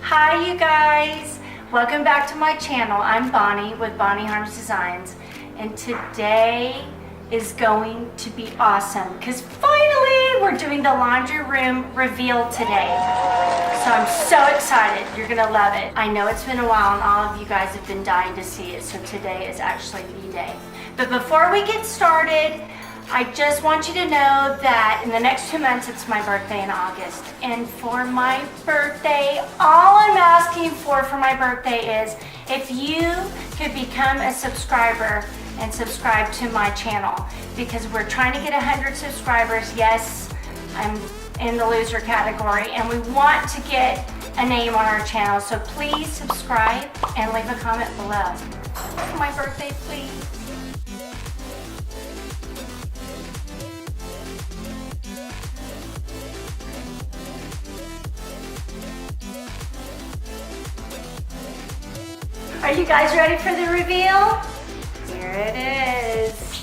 Hi you guys, welcome back to my channel. I'm Bonnie with Bonnie Harms Designs, and today is going to be awesome because finally we're doing the laundry room reveal today. So I'm so excited. You're gonna love it. I know it's been a while and all of you guys have been dying to see it, so today is actually the day. But before we get started, I just want you to know that in the next 2 months, it's my birthday in August. And for my birthday, all I'm asking for my birthday is if you could become a subscriber and subscribe to my channel, because we're trying to get 100 subscribers. Yes, I'm in the loser category, and we want to get a name on our channel. So please subscribe and leave a comment below. For my birthday, please. Are you guys ready for the reveal? Here it is.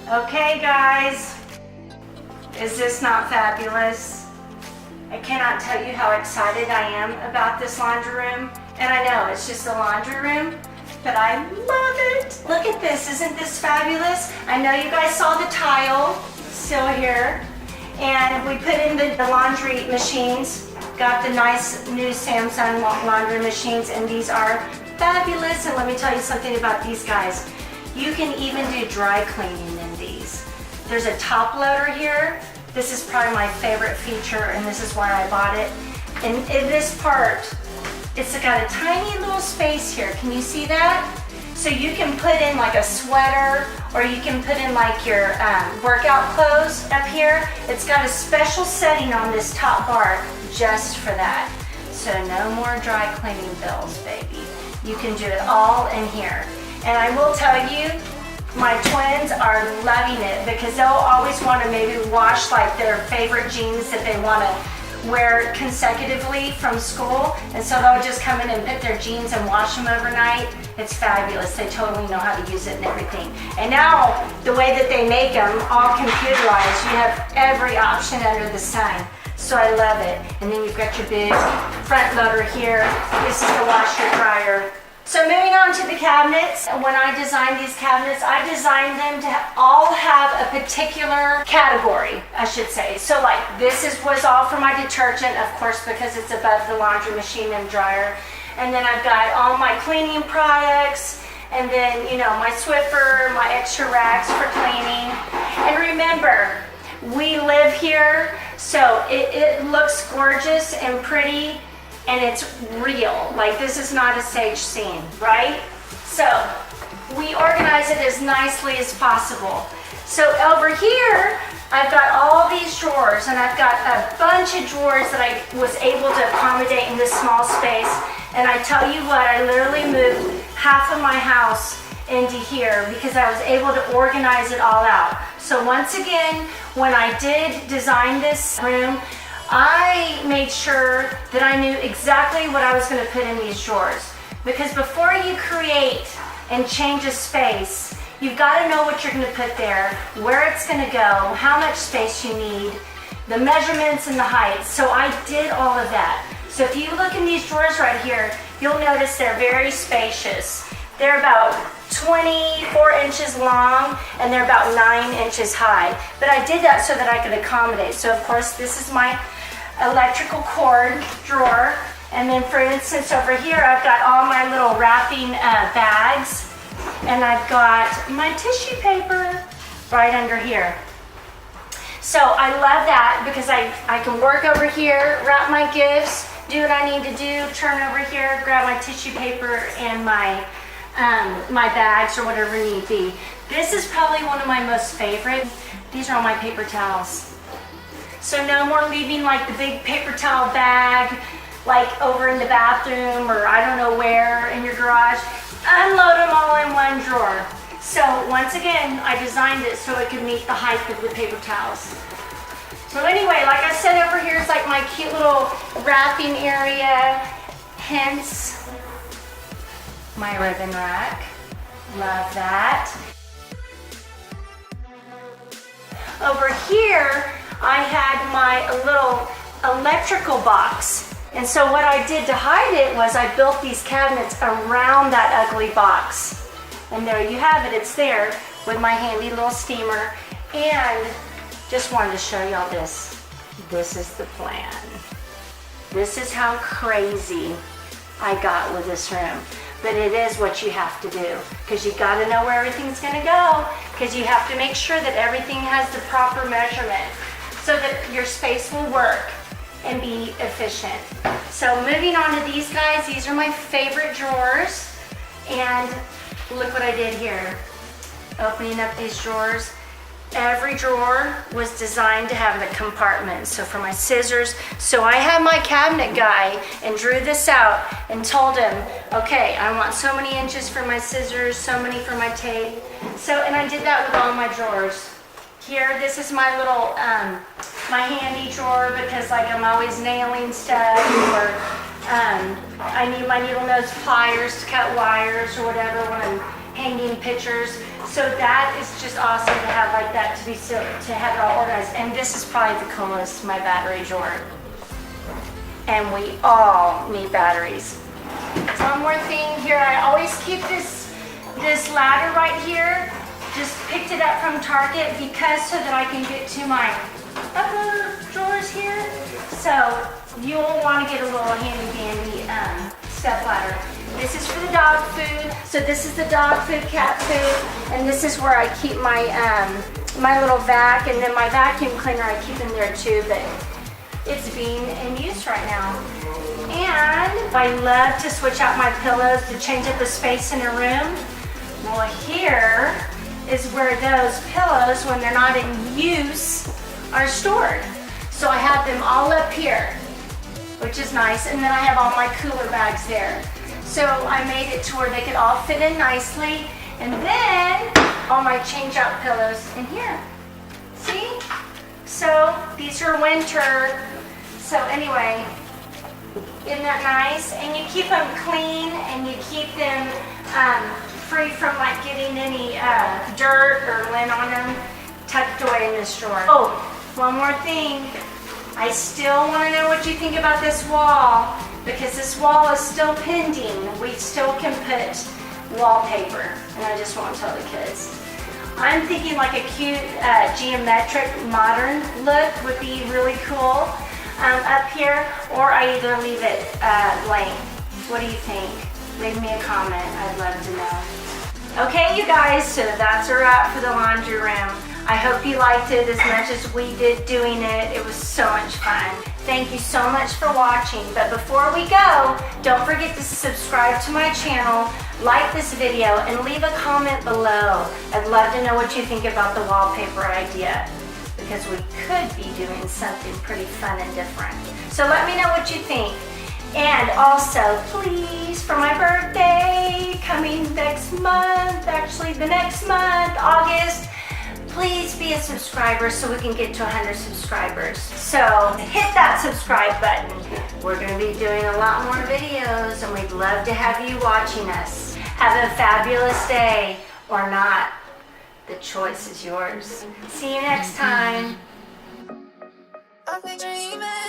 Okay guys, is this not fabulous? I cannot tell you how excited I am about this laundry room. And I know it's just a laundry room, but I love it. Look at this, isn't this fabulous? I know you guys saw the tile still here. And we put in the laundry machines, got the nice new Samsung laundry machines, and these are fabulous. And let me tell you something about these guys. You can even do dry cleaning in these. There's a top loader here. This is probably my favorite feature, and this is why I bought it. And in this part, it's got a tiny little space here. Can you see that? So you can put in like a sweater, or you can put in like your workout clothes up here. It's got a special setting on this top bar just for that. So no more dry cleaning bills, baby. You can do it all in here. And I will tell you, my twins are loving it because they'll always want to maybe wash like their favorite jeans that they want to wear consecutively from school, and so they'll just come in and put their jeans and wash them overnight. It's fabulous. They totally know how to use it and everything. And now the way that they make them all computerized, you have every option under the sun. So I love it. And then you've got your big front loader here. This is the washer dryer. So moving on to the cabinets. When I designed these cabinets, I designed them to all have a particular category, I should say. So like this was all for my detergent, of course, because it's above the laundry machine and dryer. And then I've got all my cleaning products, and then, you know, my Swiffer, my extra rags for cleaning. And remember, we live here, so it looks gorgeous and pretty. And it's real. Like, this is not a stage scene, right? So we organize it as nicely as possible. So over here, I've got all these drawers, and I've got a bunch of drawers that I was able to accommodate in this small space. And I tell you what, I literally moved half of my house into here because I was able to organize it all out. So once again, when I did design this room, I made sure that I knew exactly what I was going to put in these drawers. Because before you create and change a space, you've got to know what you're going to put there, where it's going to go, how much space you need, the measurements and the height. So I did all of that. So if you look in these drawers right here, you'll notice they're very spacious. They're about 24 inches long, and they're about 9 inches high. But I did that so that I could accommodate. So of course, this is my electrical cord drawer, and then for instance over here I've got all my little wrapping bags, and I've got my tissue paper right under here. So I love that because I can work over here, wrap my gifts, do what I need to do, turn over here, grab my tissue paper and my bags or whatever need be. This is probably one of my most favorite. These are all my paper towels. So no more leaving like the big paper towel bag like over in the bathroom or I don't know where in your garage. Unload them all in one drawer. So once again, I designed it so it could meet the height of the paper towels. So anyway, like I said, over here is like my cute little wrapping area, hence my ribbon rack. Love that. Over here, I had my little electrical box. And so what I did to hide it was I built these cabinets around that ugly box. And there you have it, it's there with my handy little steamer. And just wanted to show y'all this. This is the plan. This is how crazy I got with this room. But it is what you have to do, because you gotta know where everything's gonna go, because you have to make sure that everything has the proper measurement so that your space will work and be efficient. So moving on to these guys, these are my favorite drawers. And look what I did here. Opening up these drawers. Every drawer was designed to have a compartment. So for my scissors, so I had my cabinet guy and drew this out and told him, okay, I want so many inches for my scissors, so many for my tape. So, and I did that with all my drawers. Here, this is my little, my handy drawer, because like I'm always nailing stuff, or I need my needle nose pliers to cut wires or whatever when I'm hanging pictures. So that is just awesome to have like that, to have it all organized. And this is probably the coolest, my battery drawer. And we all need batteries. One more thing here, I always keep this ladder right here. Just picked it up from Target because so that I can get to my upper drawers here. So you'll want to get a little handy dandy step ladder. This is for the dog food. So this is the dog food, cat food, and this is where I keep my my little vac, and then my vacuum cleaner I keep in there too, but it's being in use right now. And I love to switch out my pillows to change up the space in a room. Well, here is where those pillows, when they're not in use, are stored. So I have them all up here, which is nice, and then I have all my cooler bags there. So I made it to where they could all fit in nicely, and then all my change out pillows in here. See? So these are winter. So anyway, isn't that nice? And you keep them clean, and you keep them free from like getting any dirt or lint on them, tucked away in this drawer. Oh, one more thing. I still want to know what you think about this wall, because this wall is still pending. We still can put wallpaper, and I just want to tell the kids. I'm thinking like a cute geometric modern look would be really cool up here, or I either leave it blank. What do you think? Leave me a comment. I'd love to know. Okay, you guys, so that's a wrap for the laundry room. I hope you liked it as much as we did doing it. It was so much fun. Thank you so much for watching. But before we go, don't forget to subscribe to my channel, like this video, and leave a comment below. I'd love to know what you think about the wallpaper idea, because we could be doing something pretty fun and different. So let me know what you think. And also, please, for my birthday, coming next month, actually the next month, August, please be a subscriber so we can get to 100 subscribers. So hit that subscribe button. We're going to be doing a lot more videos, and we'd love to have you watching us. Have a fabulous day, or not. The choice is yours. See you next time. I've been dreaming.